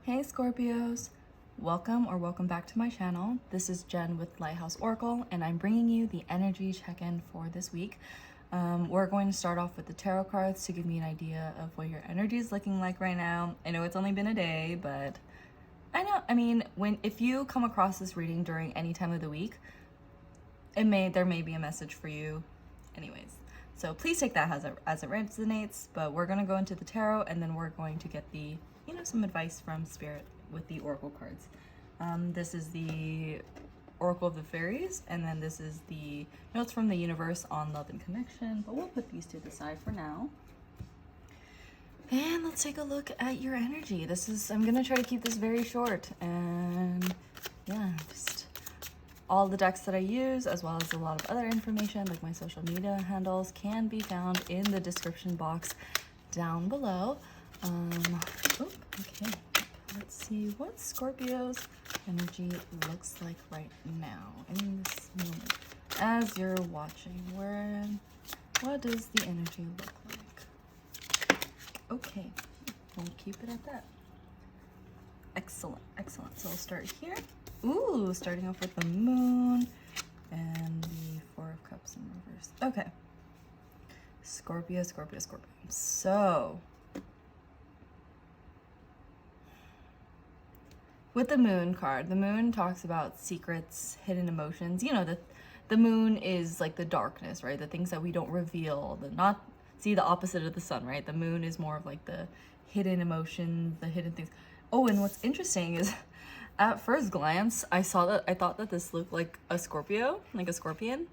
Hey Scorpios! Welcome back to my channel. This is Jen with Lighthouse Oracle, and I'm bringing you the energy check-in for this week. We're going to start off with the tarot cards to give me an idea of what your energy is looking like right now. I know it's only been a day, but if you come across this reading during any time of the week, there may be a message for you anyways. So please take that as it resonates, but we're going to go into the tarot, and then we're going to get some advice from Spirit with the Oracle cards. This is the Oracle of the Fairies, and then this is the Notes from the Universe on Love and Connection, but we'll put these to the side for now. And let's take a look at your energy. I'm going to try to keep this very short, and yeah, just all the decks that I use, as well as a lot of other information, like my social media handles, can be found in the description box down below. Okay, let's see what Scorpio's energy looks like right now in this moment. As you're watching, what does the energy look like? Okay, we'll keep it at that. Excellent. So we'll start here. Ooh, starting off with the Moon and the Four of Cups in reverse. Okay. Scorpio. So, with the Moon card, the Moon talks about secrets, hidden emotions. You know, the Moon is like the darkness, right? The things that we don't reveal, the opposite of the sun, right? The Moon is more of like the hidden emotions, the hidden things. Oh, and what's interesting is, at first glance, I thought that this looked like a Scorpio, like a scorpion,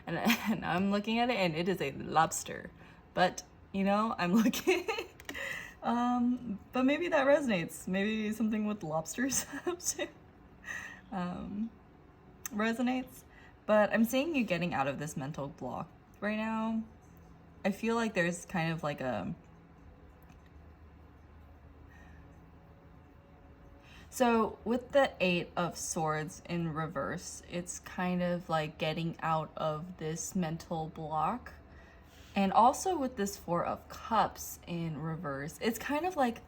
and I'm looking at it, and it is a lobster. But I'm looking. But maybe that resonates. Maybe something with lobsters resonates. But I'm seeing you getting out of this mental block right now. I feel like there's kind of like So with the Eight of Swords in reverse, it's kind of like getting out of this mental block. And also with this Four of Cups in reverse, it's kind of like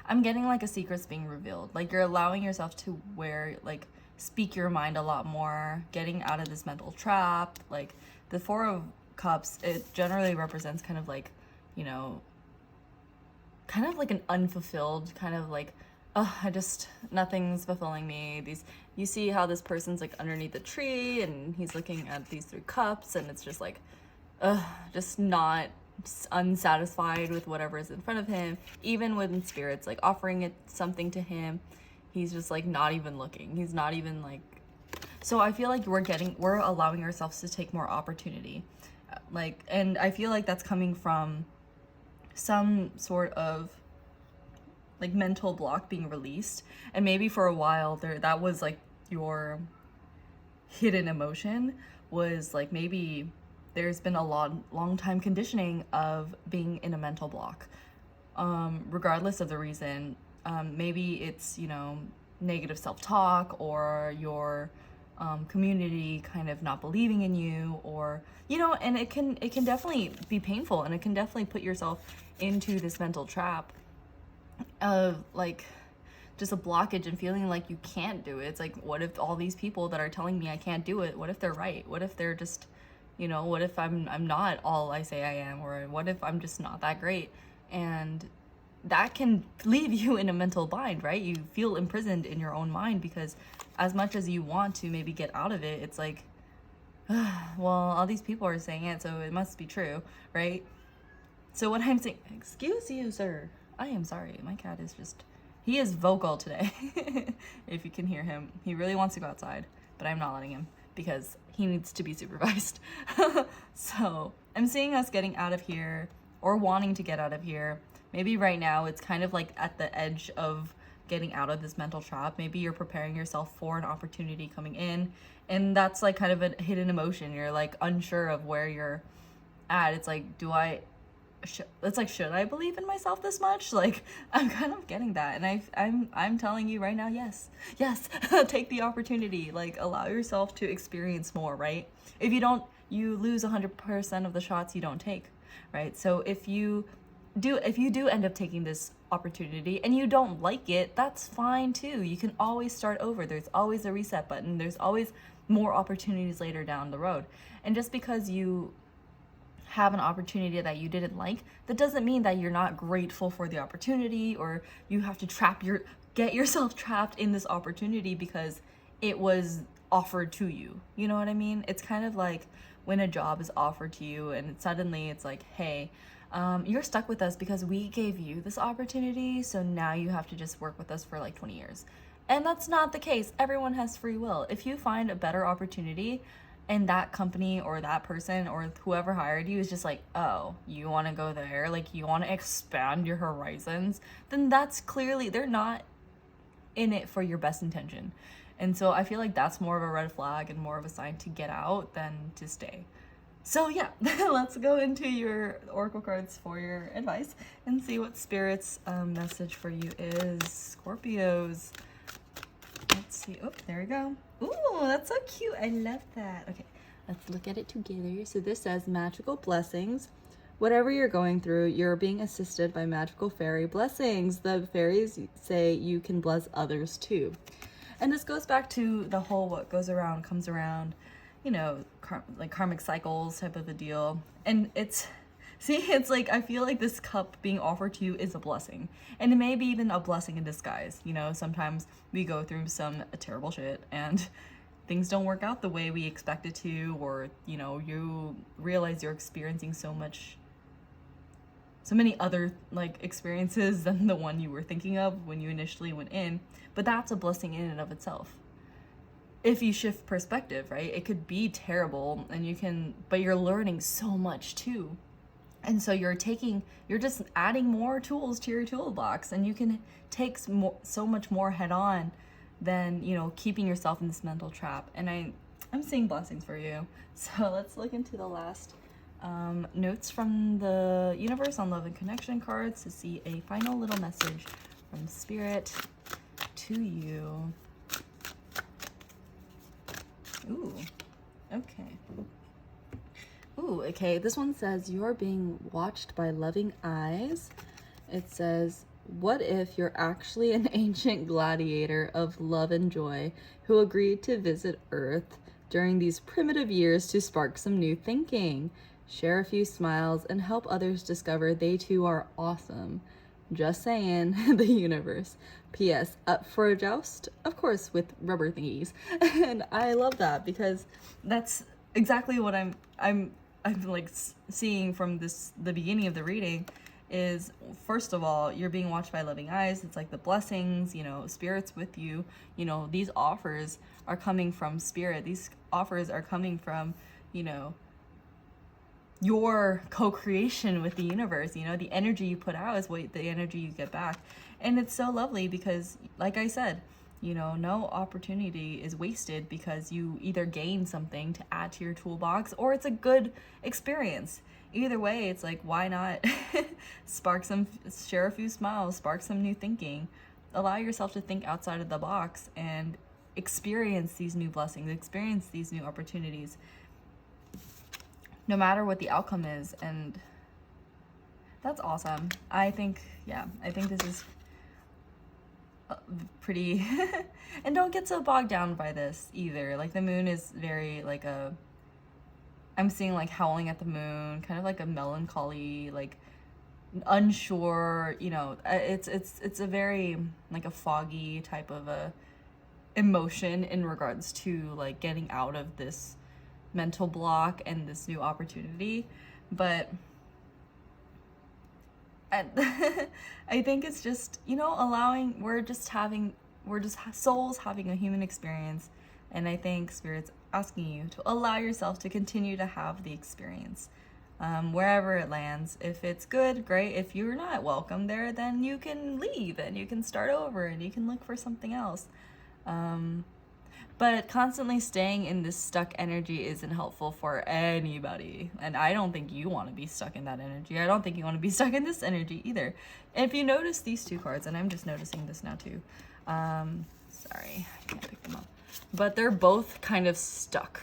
I'm getting like a secret's being revealed. Like you're allowing yourself to speak your mind a lot more, getting out of this mental trap. Like the Four of Cups, it generally represents kind of like, kind of like an unfulfilled kind of like, nothing's fulfilling me. You see how this person's like underneath the tree and he's looking at these three cups, and it's just like, just not unsatisfied with whatever is in front of him. Even when Spirit's like offering it something to him, he's just like not even looking. He's not even like, so I feel like we're allowing ourselves to take more opportunity. And I feel like that's coming from some sort of like mental block being released, and maybe for a while that was like your hidden emotion, was like maybe there's been a long time conditioning of being in a mental block, regardless of the reason. Maybe it's negative self-talk, or your community kind of not believing in you, or and it can definitely be painful, and it can definitely put yourself into this mental trap of like just a blockage and feeling like you can't do it. It's like, what if all these people that are telling me I can't do it, what if they're right? What if they're just, what if I'm not all I say I am, or what if I'm just not that great? And that can leave you in a mental bind, right? You feel imprisoned in your own mind, because as much as you want to maybe get out of it, it's like, well, all these people are saying it, so it must be true, right? So what I'm saying, excuse you, sir. I am sorry. My cat is he is vocal today. If you can hear him, he really wants to go outside, but I'm not letting him because he needs to be supervised. So I'm seeing us getting out of here, or wanting to get out of here. Maybe right now it's kind of like at the edge of getting out of this mental trap. Maybe you're preparing yourself for an opportunity coming in, and that's like kind of a hidden emotion. You're like unsure of where you're at. It's like, should I believe in myself this much? Like, I'm kind of getting that, and I'm telling you right now, yes, take the opportunity. Like, allow yourself to experience more, right? If you don't, you lose 100% of the shots you don't take. right? So if you do end up taking this opportunity and you don't like it, that's fine too. You can always start over. There's always a reset button. There's always more opportunities later down the road. And just because you have an opportunity that you didn't like, that doesn't mean that you're not grateful for the opportunity, or you have to get yourself trapped in this opportunity because it was offered to you. You know what I mean? It's kind of like when a job is offered to you and suddenly it's like, hey, you're stuck with us because we gave you this opportunity, so now you have to just work with us for like 20 years. And that's not the case. Everyone has free will. If you find a better opportunity and that company or that person or whoever hired you is just like, oh, you want to go there, like you want to expand your horizons, then that's clearly, they're not in it for your best intention. And so I feel like that's more of a red flag and more of a sign to get out than to stay. So yeah, let's go into your oracle cards for your advice and see what Spirit's message for you is, Scorpios. Let's see. Oh, there we go. Ooh, that's so cute. I love that. Okay, let's look at it together. So this says magical blessings. Whatever you're going through, you're being assisted by magical fairy blessings. The fairies say you can bless others too. And this goes back to the whole what goes around comes around, you know, like karmic cycles type of a deal. And it's like, I feel like this cup being offered to you is a blessing. And it may be even a blessing in disguise. You know, sometimes we go through some terrible shit and things don't work out the way we expect it to, or, you know, you realize you're experiencing so many other like experiences than the one you were thinking of when you initially went in. But that's a blessing in and of itself. If you shift perspective, right? It could be terrible but you're learning so much too. And so you're just adding more tools to your toolbox, and you can take so much more head on than, you know, keeping yourself in this mental trap. And I'm seeing blessings for you. So let's look into the last notes from the universe on love and connection cards to see a final little message from Spirit to you. Ooh, okay. Ooh, okay. This one says, you're being watched by loving eyes. It says, what if you're actually an ancient gladiator of love and joy who agreed to visit Earth during these primitive years to spark some new thinking, share a few smiles, and help others discover they too are awesome? Just saying. The universe. P.S. Up for a joust? Of course, with rubber thingies. And I love that because that's exactly what I'm like seeing from the beginning of the reading is, first of all, you're being watched by loving eyes. It's like the blessings, you know, Spirit's with you. You know, these offers are coming from Spirit. These offers are coming from, you know, your co-creation with the universe. You know, the energy you put out is the energy you get back. And it's so lovely because, like I said, you know, no opportunity is wasted because you either gain something to add to your toolbox or it's a good experience. Either way, it's like, why not share a few smiles, spark some new thinking, allow yourself to think outside of the box and experience these new blessings, experience these new opportunities, no matter what the outcome is. And that's awesome. I think this is pretty and don't get so bogged down by this either. Like the moon is very like I'm seeing like howling at the moon, kind of like a melancholy, like unsure, you know, it's a very like a foggy type of a emotion in regards to like getting out of this mental block and this new opportunity. But I think it's just, you know, we're just souls having a human experience. And I think Spirit's asking you to allow yourself to continue to have the experience, wherever it lands. If it's good, great. If you're not welcome there, then you can leave and you can start over and you can look for something else. But constantly staying in this stuck energy isn't helpful for anybody. And I don't think you want to be stuck in that energy. I don't think you want to be stuck in this energy either. And if you notice these two cards, and I'm just noticing this now too. Sorry, I can't pick them up. But they're both kind of stuck.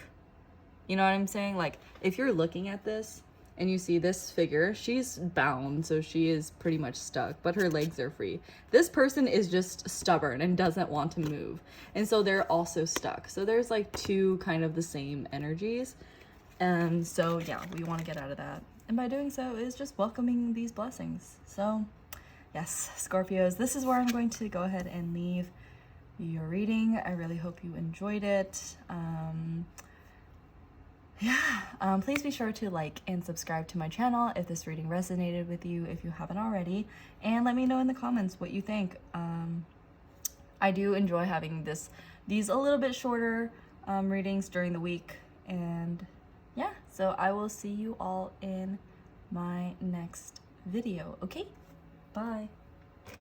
You know what I'm saying? Like, if you're looking at this, and you see this figure, she's bound, so she is pretty much stuck, but her legs are free. This person is just stubborn and doesn't want to move, and so they're also stuck. So there's like two kind of the same energies, and so yeah, we want to get out of that, and by doing so is just welcoming these blessings. So yes, Scorpios, this is where I'm going to go ahead and leave your reading. I really hope you enjoyed it. Please be sure to like and subscribe to my channel if this reading resonated with you, if you haven't already, and let me know in the comments what you think. I do enjoy having these a little bit shorter readings during the week, and yeah, so I will see you all in my next video. Okay, bye.